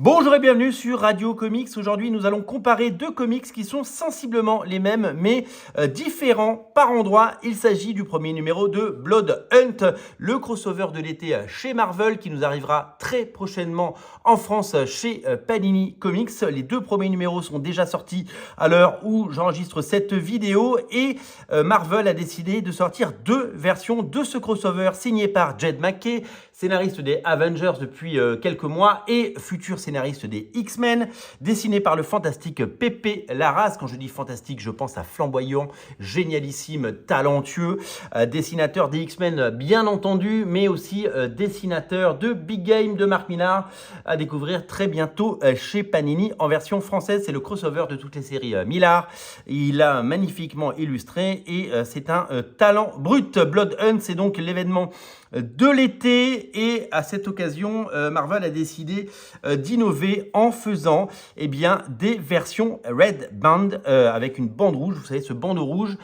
Bonjour et bienvenue sur Radio Comics. Aujourd'hui, nous allons comparer deux comics qui sont sensiblement les mêmes, mais différents par endroits. Il s'agit du premier numéro de Blood Hunt, le crossover de l'été chez Marvel, qui nous arrivera très prochainement en France chez Panini Comics. Les deux premiers numéros sont déjà sortis à l'heure où j'enregistre cette vidéo et Marvel a décidé de sortir deux versions de ce crossover signé par Jed MacKay, scénariste des Avengers depuis quelques mois et futur scénariste des X-Men, dessiné par le fantastique Pepe Larraz. Quand je dis fantastique, je pense à flamboyant, génialissime, talentueux, dessinateur des X-Men bien entendu, mais aussi dessinateur de Big Game de Mark Millar, à découvrir très bientôt chez Panini en version française. C'est le crossover de toutes les séries Millar. Il a magnifiquement illustré et c'est un talent brut. Blood Hunt, c'est donc l'événement de l'été et à cette occasion, Marvel a décidé d'innover en faisant des versions Red Band avec une bande rouge. Vous savez, ce bandeau rouge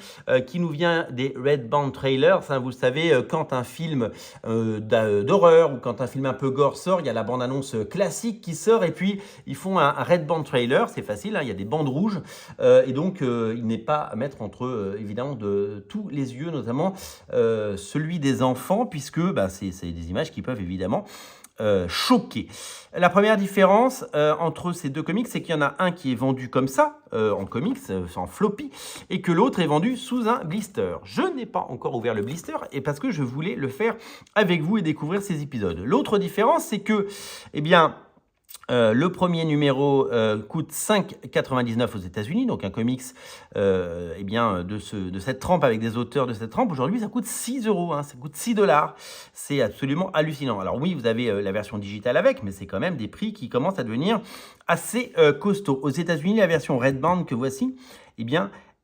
qui nous vient des Red Band trailers. Hein, vous le savez, quand un film d'horreur ou quand un film un peu gore sort, il y a la bande-annonce classique qui sort et puis ils font un Red Band trailer. C'est facile, hein, il y a des bandes rouges et donc il n'est pas à mettre entre évidemment de tous les yeux, notamment celui des enfants, puisque c'est des images qui peuvent évidemment choquer. La première différence entre ces deux comics, c'est qu'il y en a un qui est vendu comme ça, en comics, en floppy, et que l'autre est vendu sous un blister. Je n'ai pas encore ouvert le blister, et parce que je voulais le faire avec vous et découvrir ces épisodes. L'autre différence, c'est que, le premier numéro coûte 5,99 aux États-Unis, donc un comics de cette trempe avec des auteurs de cette trempe. Aujourd'hui, ça coûte 6 euros, hein, ça coûte 6 $. C'est absolument hallucinant. Alors oui, vous avez la version digitale avec, mais c'est quand même des prix qui commencent à devenir assez costauds. Aux États-Unis, la version Red Band que voici,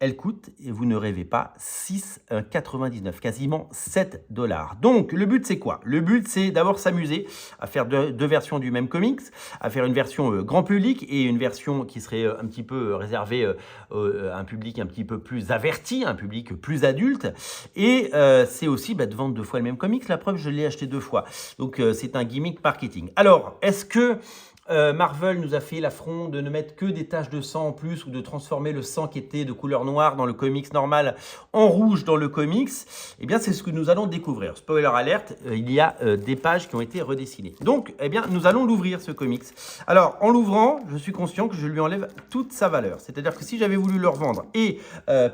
elle coûte, et vous ne rêvez pas, 6,99, quasiment 7 $. Donc, le but, c'est quoi? Le but, c'est d'abord s'amuser à faire deux versions du même comics, à faire une version grand public et une version qui serait un petit peu réservée à un public un petit peu plus averti, un public plus adulte. Et c'est aussi de vendre deux fois le même comics. La preuve, je l'ai acheté deux fois. Donc, c'est un gimmick marketing. Alors, est-ce que Marvel nous a fait l'affront de ne mettre que des taches de sang en plus ou de transformer le sang qui était de couleur noire dans le comics normal en rouge dans le comics? C'est ce que nous allons découvrir. Spoiler alert, il y a des pages qui ont été redessinées. Donc, nous allons l'ouvrir ce comics. Alors, en l'ouvrant, je suis conscient que je lui enlève toute sa valeur. C'est-à-dire que si j'avais voulu le revendre et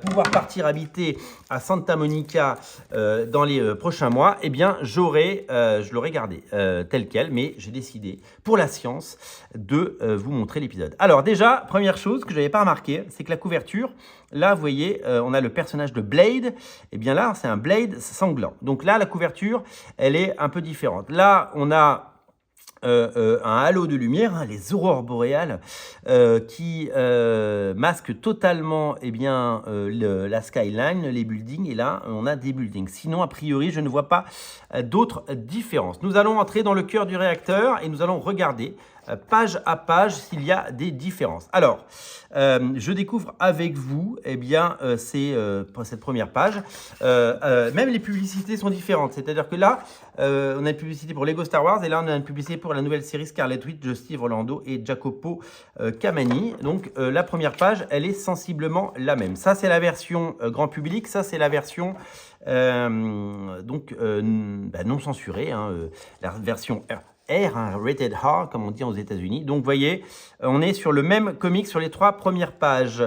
pouvoir partir habiter à Santa Monica dans les prochains mois, je l'aurais gardé tel quel, mais j'ai décidé, pour la science, de vous montrer l'épisode. Alors déjà, première chose que je n'avais pas remarqué, c'est que la couverture, là vous voyez, on a le personnage de Blade, là c'est un Blade sanglant. Donc là la couverture, elle est un peu différente. Là on a un halo de lumière, hein, les aurores boréales, qui masquent totalement la skyline, les buildings, et là on a des buildings. Sinon, a priori, je ne vois pas d'autres différences. Nous allons entrer dans le cœur du réacteur et nous allons regarder page à page s'il y a des différences. Alors, je découvre avec vous cette première page. Même les publicités sont différentes. C'est-à-dire que là, on a une publicité pour Lego Star Wars et là, on a une publicité pour la nouvelle série Scarlet Witch de Steve Orlando et Jacopo Camani. Donc, la première page, elle est sensiblement la même. Ça, c'est la version grand public. Ça, c'est la version non censurée, hein, la version R, hein, rated R, comme on dit aux États-Unis. Donc, vous voyez, on est sur le même comic sur les trois premières pages.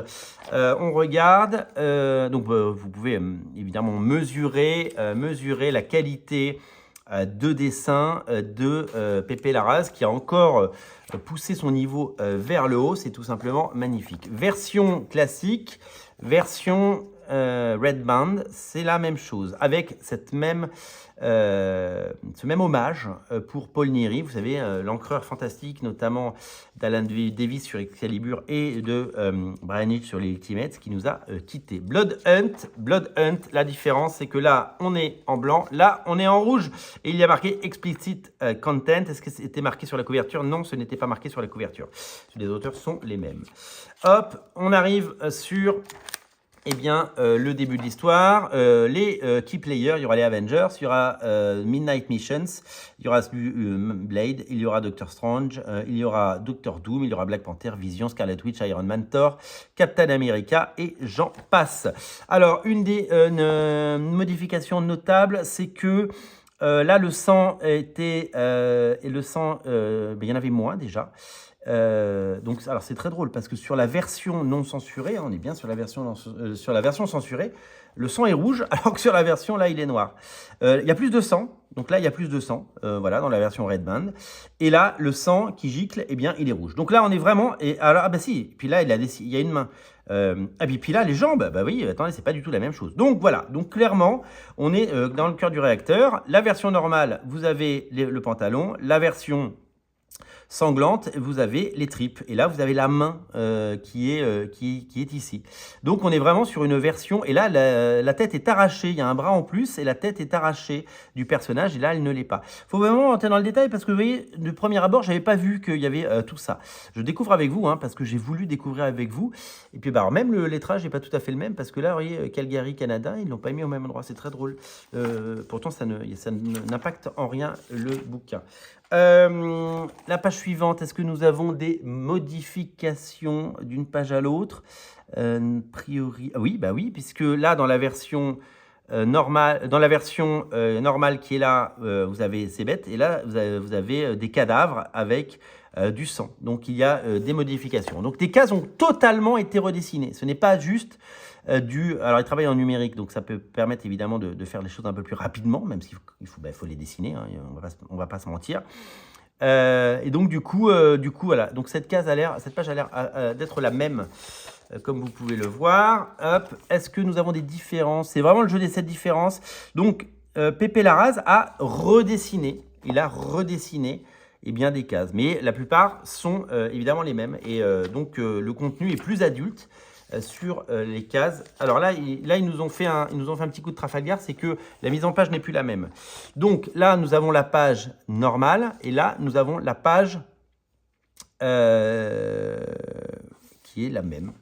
On regarde, vous pouvez évidemment mesurer la qualité de dessin de Pepe Larraz, qui a encore poussé son niveau vers le haut. C'est tout simplement magnifique. Version classique, version Red Band, c'est la même chose, avec ce même hommage pour Paul Neary, vous savez, l'encreur fantastique, notamment d'Alan Davis sur Excalibur et de Brian Hitch sur les Ultimates, qui nous a quittés. Blood Hunt, la différence, c'est que là, on est en blanc, là, on est en rouge, et il y a marqué Explicit Content. Est-ce que c'était marqué sur la couverture? Non, ce n'était pas marqué sur la couverture. Les auteurs sont les mêmes. Hop, on arrive sur eh bien, le début de l'histoire, les key players, il y aura les Avengers, il y aura Midnight Missions, il y aura Blade, il y aura Doctor Strange, il y aura Doctor Doom, il y aura Black Panther, Vision, Scarlet Witch, Iron Man, Thor, Captain America et j'en passe. Alors, une des modifications notables, c'est que là, le sang était... et le sang, il y en avait moins déjà. Donc, alors c'est très drôle parce que sur la version non censurée, hein, on est bien sur la version, sur la version censurée, le sang est rouge alors que sur la version là il est noir. Il y a plus de sang, donc là il y a plus de sang, voilà, dans la version Red Band. Et là le sang qui gicle, eh bien il est rouge. Donc là on est vraiment, et alors ah bah si, puis là il y a une main. Ah puis là les jambes, bah oui, attendez, c'est pas du tout la même chose. Donc voilà, donc clairement on est dans le cœur du réacteur. La version normale, vous avez le pantalon, la version sanglante, vous avez les tripes. Et là, vous avez la main qui est ici. Donc, on est vraiment sur une version... Et là, la tête est arrachée. Il y a un bras en plus et la tête est arrachée du personnage. Et là, elle ne l'est pas. Il faut vraiment entrer dans le détail parce que, vous voyez, de premier abord, je n'avais pas vu qu'il y avait tout ça. Je découvre avec vous, hein, parce que j'ai voulu découvrir avec vous. Et puis, bah, alors, même le lettrage n'est pas tout à fait le même parce que là, vous voyez, Calgary, Canada, ils ne l'ont pas mis au même endroit. C'est très drôle. Pourtant, ça n'impacte en rien le bouquin. La page suivante, est-ce que nous avons des modifications d'une page à l'autre? Priori, oui, bah oui, puisque là, dans la version normale, normale qui est là, vous avez ces bêtes, et là, vous avez des cadavres avec du sang. Donc, il y a des modifications. Donc, les cases ont totalement été redessinées. Ce n'est pas juste alors, ils travaillent en numérique, donc ça peut permettre évidemment de faire les choses un peu plus rapidement, même s'il faut les dessiner, hein, on va pas se mentir. Et donc, du coup, voilà. Donc, cette page a l'air d'être la même, comme vous pouvez le voir. Hop. Est-ce que nous avons des différences? C'est vraiment le jeu des 7 différences. Donc, Pépé Larraz a redessiné. Il a redessiné eh bien, des cases. Mais la plupart sont évidemment les mêmes. Et donc, le contenu est plus adulte sur les cases. Alors là, ils nous ont fait un petit coup de Trafalgar, c'est que la mise en page n'est plus la même. Donc là, nous avons la page normale et là, nous avons la page qui est la même.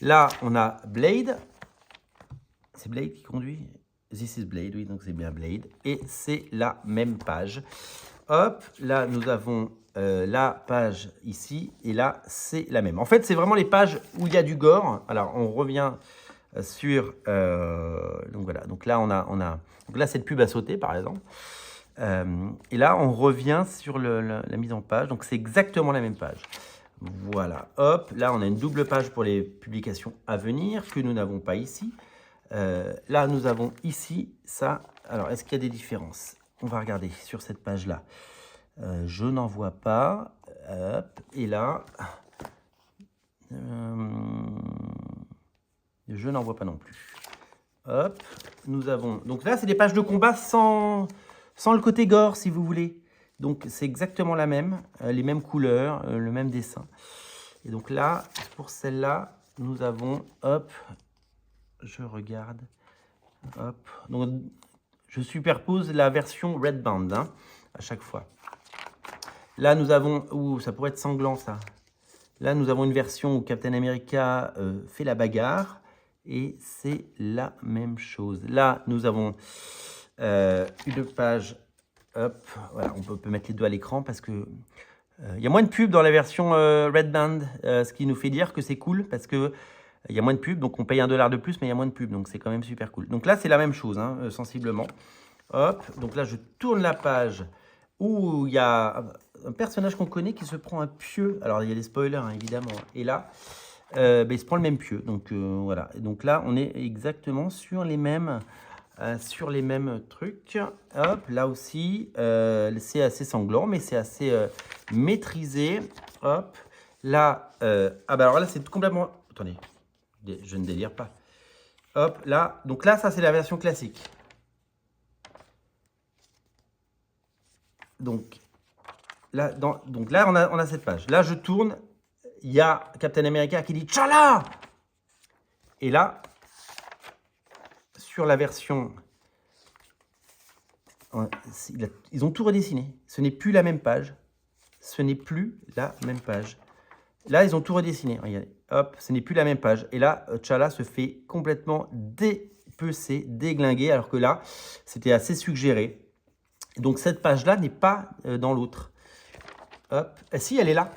Là, on a Blade. C'est Blade qui conduit? This is Blade, oui, donc c'est bien Blade. Et c'est la même page. Hop, là, nous avons la page ici, et là, c'est la même. En fait, c'est vraiment les pages où il y a du gore. Alors, on revient sur... donc, voilà. Donc là, donc là, cette pub a sauté, par exemple. Et là, on revient sur la mise en page. Donc, c'est exactement la même page. Voilà. Hop, là, on a une double page pour les publications à venir que nous n'avons pas ici. Là, nous avons ici ça. Alors, est-ce qu'il y a des différences? On va regarder sur cette page-là. Je n'en vois pas. Hop, et là, je n'en vois pas non plus. Hop, nous avons... Donc là, c'est des pages de combat sans le côté gore, si vous voulez. Donc, c'est exactement la même, les mêmes couleurs, le même dessin. Et donc là, pour celle-là, nous avons... Hop, je regarde. Hop, donc je superpose la version Red Band, hein, à chaque fois. Là, nous avons... Ouh, ça pourrait être sanglant, ça. Là, nous avons une version où Captain America fait la bagarre. Et c'est la même chose. Là, nous avons une page... Hop, voilà, on peut mettre les deux à l'écran parce que... il y a moins de pubs dans la version Red Band, ce qui nous fait dire que c'est cool parce que il y a moins de pubs, donc on paye $1 de plus, mais il y a moins de pubs, donc c'est quand même super cool. Donc là, c'est la même chose, hein, sensiblement. Hop, donc là, je tourne la page où il y a un personnage qu'on connaît qui se prend un pieu. Alors, il y a des spoilers, hein, évidemment. Et là, il se prend le même pieu. Donc, voilà. Donc là, on est exactement sur les mêmes trucs. Hop, là aussi, c'est assez sanglant, mais c'est assez maîtrisé. Hop, là, ah bah alors là, c'est complètement... Attendez, je ne délire pas. Hop, là, donc là, ça, c'est la version classique. Donc là, on a cette page. Là, je tourne, il y a Captain America qui dit « Tchala !» Et là, sur la version... Ils ont tout redessiné. Ce n'est plus la même page. Ce n'est plus la même page. Là, ils ont tout redessiné. Regardez, hop, ce n'est plus la même page. Et là, T'Challa se fait complètement dépecer, déglinguer, alors que là, c'était assez suggéré. Donc, cette page-là n'est pas dans l'autre. Hop, si, elle est là.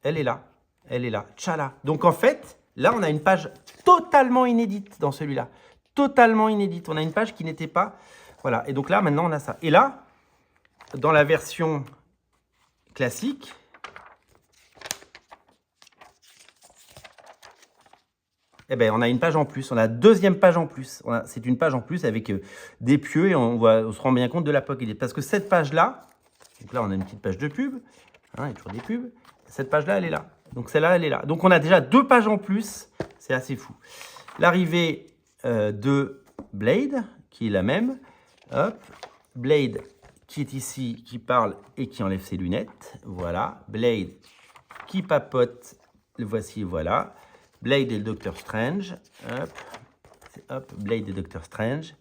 Elle est là. Elle est là. T'Challa. Donc, en fait, là, on a une page totalement inédite dans celui-là. Totalement inédite. On a une page qui n'était pas... Voilà. Et donc là, maintenant, on a ça. Et là, dans la version classique... Eh ben, on a une page en plus, on a deuxième page en plus. C'est une page en plus avec des pieux et on se rend bien compte de l'apocalypse. Parce que cette page-là, donc là on a une petite page de pub, hein, il y a toujours des pubs. Cette page-là, elle est là. Donc celle-là, elle est là. Donc on a déjà 2 pages en plus, c'est assez fou. L'arrivée de Blade, qui est la même. Hop, Blade qui est ici, qui parle et qui enlève ses lunettes. Voilà, Blade qui papote, le voici, voilà. Blade et le Docteur Strange. Hop. Hop. Blade et Docteur Strange.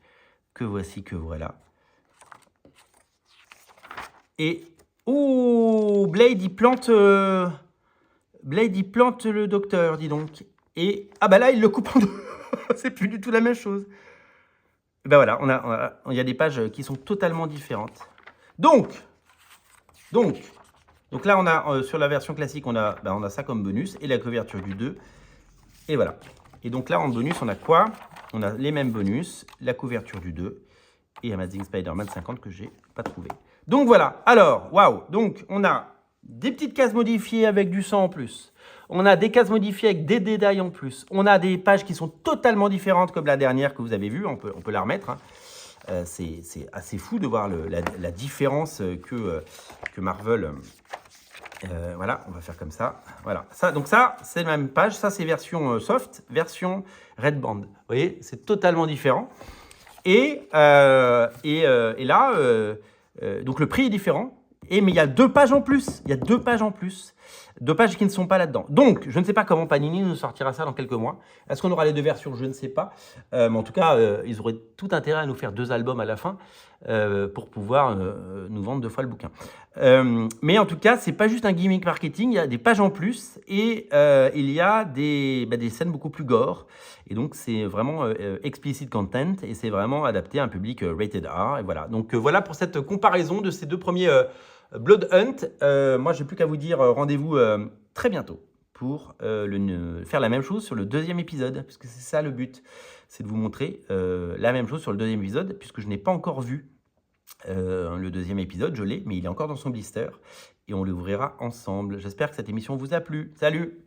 Que voici, que voilà. Et... Oh, Blade, il plante... Blade, il plante le Docteur, dis donc. Et... Ah bah là, il le coupe en deux. C'est plus du tout la même chose. Et ben voilà, il y a des pages qui sont totalement différentes. Donc là, on a sur la version classique, on a ça comme bonus et la couverture du 2. Et voilà. Et donc là, en bonus, on a quoi? On a les mêmes bonus, la couverture du 2 et Amazing Spider-Man 50 que j'ai pas trouvé. Donc voilà. Alors, waouh. Donc, on a des petites cases modifiées avec du sang en plus. On a des cases modifiées avec des détails en plus. On a des pages qui sont totalement différentes comme la dernière que vous avez vue. On peut la remettre. Hein. C'est assez fou de voir la différence que Marvel... voilà, on va faire comme ça. Voilà. Donc ça, c'est la même page. Ça, c'est version soft, version Red Band. Vous voyez, c'est totalement différent. Et là, donc le prix est différent. Mais il y a 2 pages en plus. Il y a 2 pages en plus. 2 pages qui ne sont pas là-dedans. Donc, je ne sais pas comment Panini nous sortira ça dans quelques mois. Est-ce qu'on aura les 2 versions? Je ne sais pas. Mais en tout cas, ils auraient tout intérêt à nous faire 2 albums à la fin pour pouvoir nous vendre 2 fois le bouquin. Mais en tout cas, c'est pas juste un gimmick marketing. Il y a des pages en plus et il y a des scènes beaucoup plus gore. Et donc, c'est vraiment explicit content et c'est vraiment adapté à un public rated R. Et voilà. Donc, voilà pour cette comparaison de ces 2 premiers Blood Hunt. Moi, j'ai plus qu'à vous dire rendez-vous très bientôt pour faire la même chose sur le 2e épisode, puisque c'est ça le but, c'est de vous montrer la même chose sur le 2e épisode, puisque je n'ai pas encore vu le 2e épisode, je l'ai, mais il est encore dans son blister, et on l'ouvrira ensemble. J'espère que cette émission vous a plu. Salut!